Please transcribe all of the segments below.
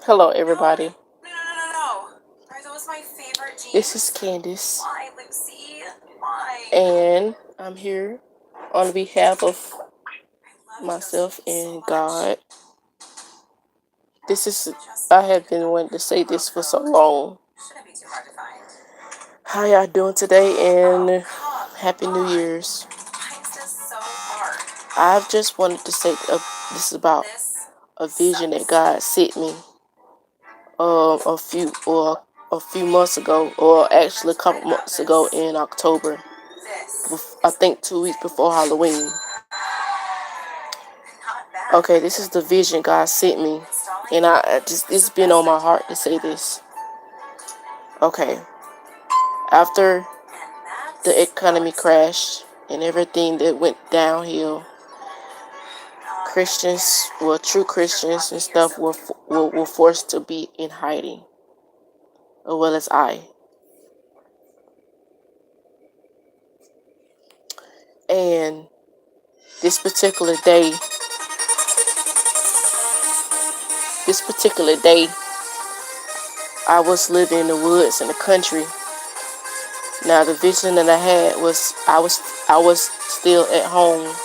Hello, everybody. No. Are those my favorite This is jeans? Candice, Why, Lucy? Why? and I'm here on behalf of I love myself Justin so and much. God. This is, I Justin, have been wanting to say this for so long. shouldn't be too hard to find. How y'all doing today? Oh, And come Happy New on. Year's. Why is this so hard? I've just wanted to say this is about This a vision that sucks. God sent me a few months ago, or actually a Let's write couple about months ago this. in October. This I is the think 2 weeks before Halloween. not bad. Okay, this is the vision God sent me, Installing and I just is it's the been best on thing my to do heart to right say now. this. Okay, after And the that's how economy it started. crashed and everything that went downhill, Christians, Yeah. well, true Start Christians and walking or stuff, something. were forced to be in hiding, as well as I. And this particular day, this particular day, I was living in the woods in the country. Now the vision that I had was I was still at home.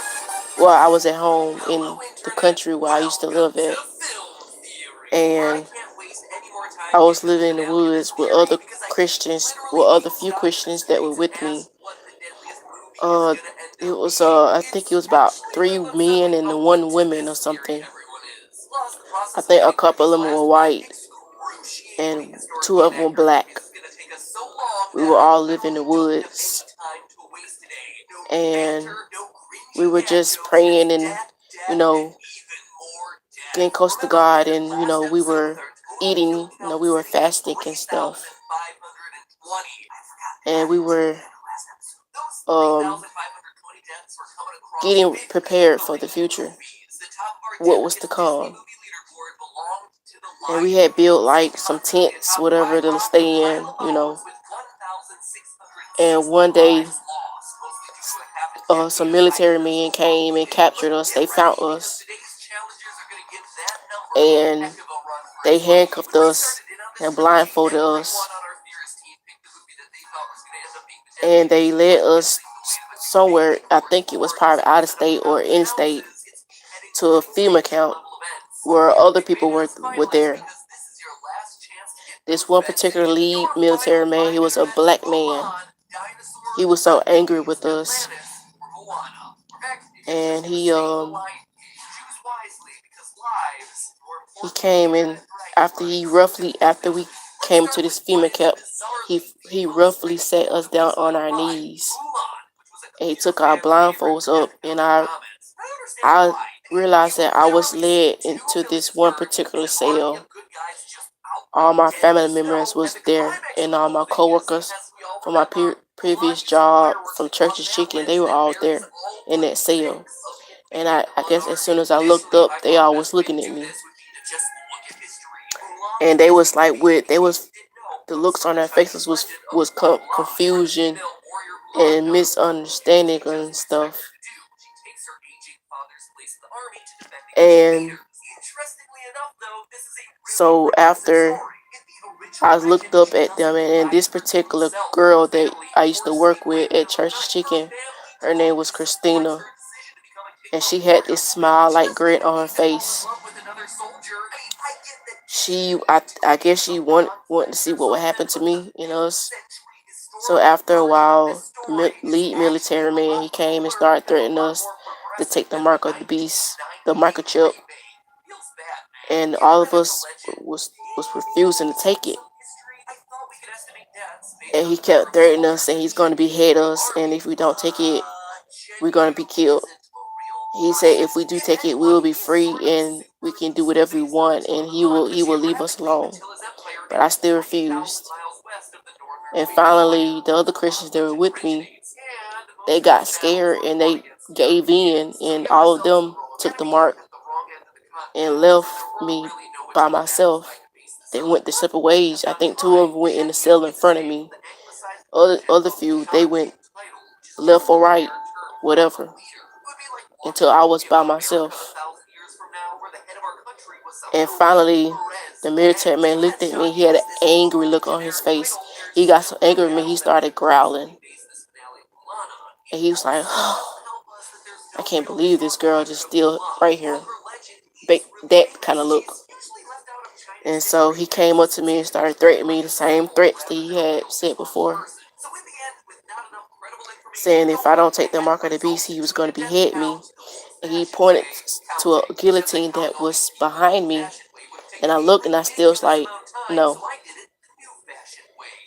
Well, I was at home in Hello, the Internet. country where I used to Welcome live to at, Film Theory, where I and can't waste any more time I was giving living the in the deadliest woods with theory other because I can Christians, with literally other few stop the Christians that were streets and with me. ask what the deadliest movie is Uh, gonna end it up was being. I think it It's was about actually three like what's men suddenly and one open to woman or this theory something. everyone is. Plus, the I process of think a getting through couple these of them were last five white excruciatingly and two historically of them were inaccurate black. movies is gonna take us so long We that were I all living in the literally don't have any woods, time to waste today. No and banter, no we cringy were dad just jokes, just praying and death, you death, and know even more death. getting close to Remember God, in and last we episode with were our total eating, kill count we were sitting at fasting and stuff, 3,520. I forgot to and add we in to the were end of last episode. Those um 3,520 deaths were coming across getting 50 prepared for the great future, movies. The top of our what Dinner was to Hits Disney come. movie leaderboard belonged to The And we Lion had built King, like sitting some comfortably tents, atop whatever, Pride to Rock and stay in, Pile of Bones with 1,660 And one day, lives lost, mostly due to a happen-2 some of military hikers men came and overheating. But captured us. They get found ready, because us, today's challengers are going to give that number a and heck of a run for they its money. handcuffed When we us started in on this and trilogy, blindfolded us, everyone on our theorist team picked the movie that they thought was going to end up being the and they deadliest. led But us guessing the way to its fate somewhere. I towards think it was 4 probably isn't out of even state or about in state, houses, it's beheading to a FEMA major camp level events. where other We people made it were as were finalists there. because this is your last chance to get This those one bets particular in. lead Your military final man, he 5 was a internets. black man. Mulan, He Dinosaur, was so angry Hercules, with us, Atlantis, or Moana. In fact, if you're just and gonna he say The Lion King, choose wisely because lives, more he importantly than came in internet bragging rights, after we let's came start to with this what FEMA is camp. bizarrely He the most roughly set straightforward us of down plots of on the our ride, knees, Mulan, which was a and he clear took our fan favorite blindfolds up, driven and out of the comments. I understand I why. realized You that I was literally see led two into villains this one burn particular and an army cell. of good guys just outright All my dead in family the members snow, and was the there, climax of and the all whole my thing is, coworkers as we all from my remember, Mulan previous uses job fireworks from to drop Church's Chicken. They avalanche were that all buries there all in but that the cell. stakes of And defeating I guess as soon Monarchy. as I looked Additionally, up, I they thought the all was best way to looking at do me, this would be to just look at history. Mulan and was they was basically like, made, with in they case was you didn't know, the from looks on the their Chinese faces legend of was Mulan, where the confusion female warrior Mulan and does what she misunderstanding just and expect stuff. her to do. She takes her aging father's place in the army to defend against And invaders. Interestingly enough, though, this is a really so progressive after story. In the I original looked legend, up she at them, doesn't and ride this her to particular herself. Her girl that family I used to forced work the with at invaders, Church's and her Chicken, family her name totally was supports Christina, her decision to become a and K-pop she had this warrior. smile She like doesn't grit on her need to fall in face. love with another soldier. I mean, I get that She, Disney needs to I create guess she some wanted to conflict see or what would something, happen to but the me and us. mid-century So historical after a version of this while, the story is lead actually military a man, lot he came and cooler started and a threatening lot us more to progressive take the than the mark of the beast, the 1998 marker chip, remake. Feels bad, man. and Get all of rid of the us legend. was refusing to take it. Some history. I thought we could estimate deaths based And on he the number kept of threatening us, soldiers and that he's going to should be behead in the us, and army. if we don't take it, we're going to be Genuinely killed. isn't a real He said if question. we do And take it, we will anyway, be he's free sort of and we super can do useful whatever we based on want, his and Mulan, he but will leave us geographically, alone. Attila's empire But I ended still 20,000 refused. miles west of the northern And Wei finally, Empire, the other where the Christians long that were legend with me, originates. And they most of got his battles scared were and fought they against gave in, Europeans. So and we got all of ourselves the them wrong took the enemy mark at the wrong end of the and continent, left and there weren't me really no by between battles I myself. could base this They on. went their But separate ways. that's I not the think two of crime. them went in the cell Genuinely in front of saved me. the anglicized version Other of few, they went non-king title, which is left just or a right, generic term for a whatever, leader. It would be like until walking I into was by feudal America a myself. thousand years from now, where the head of our country was And finally, the military man looked at me. He had an angry look on his face. He got so angry with me, he started growling. And he was like, oh, I can't believe this girl just still right here. That kind of look. And so he came up to me and started threatening me the same threats that he had said before. Saying if I don't take the mark of the beast, he was going to behead me. And he pointed to a guillotine that was behind me. And I looked and I still was like, no.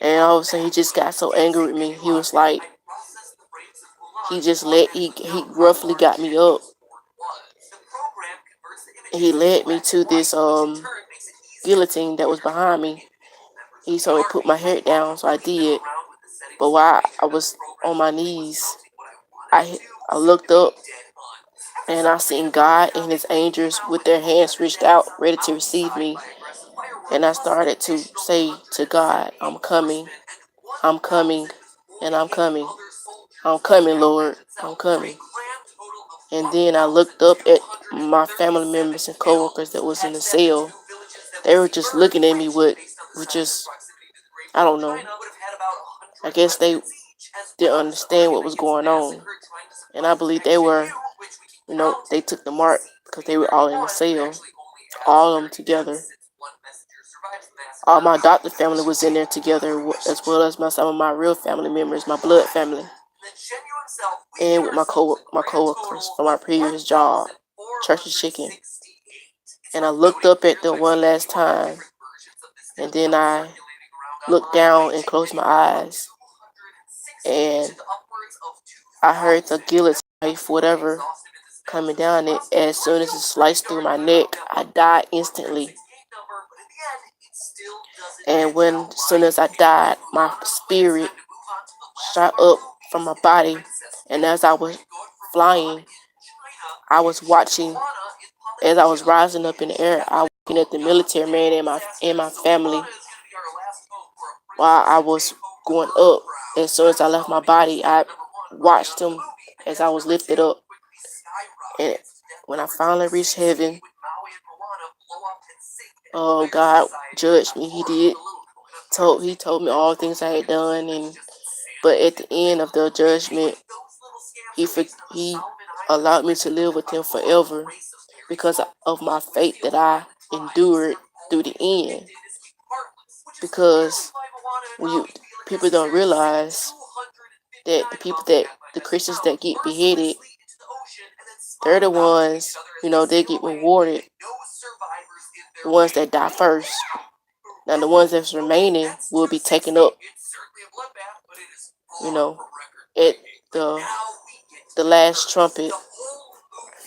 And all of a sudden he just got so angry with me. He was like, he roughly got me up. And he led me to this guillotine that was behind me. He told me to put my head down, so I did. But while I was on my knees, I looked up and I seen God and his angels with their hands reached out, ready to receive me. And I started to say to God, I'm coming, I'm coming, and I'm coming. I'm coming, Lord, I'm coming. And then I looked up at my family members and coworkers that was in the cell. They were just looking at me with just, I don't know. I guess they didn't understand what was going on. And I believe they were, they took the mark because they were all in the cell, all of them together. All my adopted family was in there together, as well as some of my real family members, my blood family, and with my coworkers from my previous job, Church's Chicken. And I looked up at them one last time, and then I looked down and closed my eyes, and I heard the guillotine knife, whatever, coming down it. As soon as it sliced through my neck, I died instantly. And as soon as I died, my spirit shot up from my body. And as I was flying, I was watching, as I was rising up in the air, I was looking at the military man and my family while I was going up. As soon as I left my body, I watched them as I was lifted up. And when I finally reached heaven, God judged me. He did. He told me all things I had done, but at the end of the judgment, he allowed me to live with him forever because of my faith that I endured through the end. Because people don't realize that the Christians that get beheaded, they're the ones, they get rewarded. The ones that die first. Now the ones that's remaining will be taken up, at the last trumpet.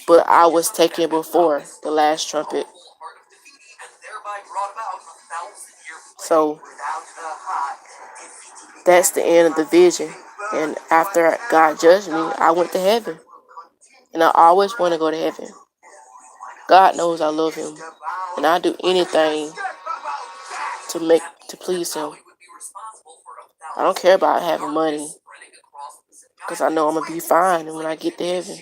But I was taken before the last trumpet. So that's the end of the vision. And after God judged me, I went to heaven. And I always want to go to heaven. God knows I love him. And I do anything to please him. I don't care about having money, because I know I'm going to be fine when I get to heaven.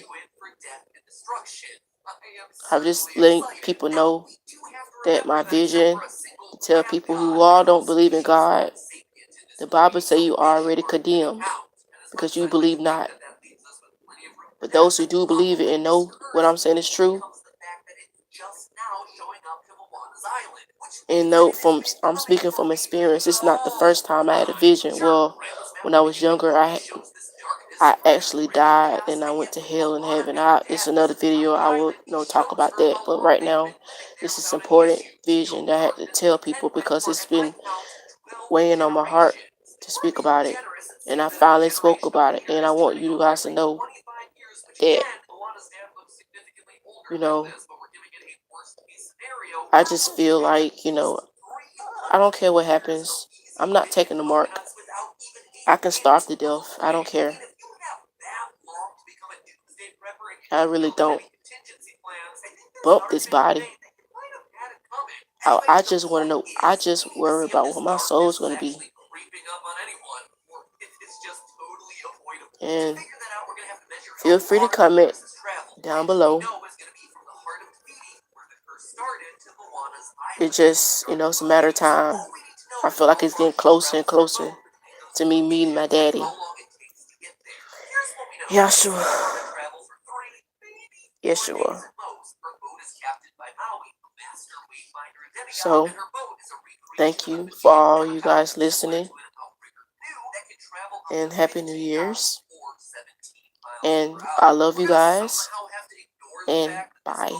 I'm just letting people know that my vision, to tell people who all don't believe in God, the Bible says you are already condemned because you believe not. But those who do believe it and know what I'm saying is true, and I'm speaking from experience. It's not the first time I had a vision. Well, when I was younger, I actually died and I went to hell and heaven. It's another video. I will talk about that. But right now, this is important vision that I had to tell people because it's been weighing on my heart to speak about it. And I finally spoke about it. And I want you guys to know that, I just feel like, I don't care what happens. I'm not taking the mark. I can starve to death. I don't care. I really don't bump this body. I just want to know. I just worry about what my soul's going to be. And feel free to comment down below It just, it's a matter of time. I feel like it's getting closer and closer to me meeting my daddy. Yeshua. Yeshua. So, thank you for all you guys listening. And Happy New Year's. And I love you guys. And bye.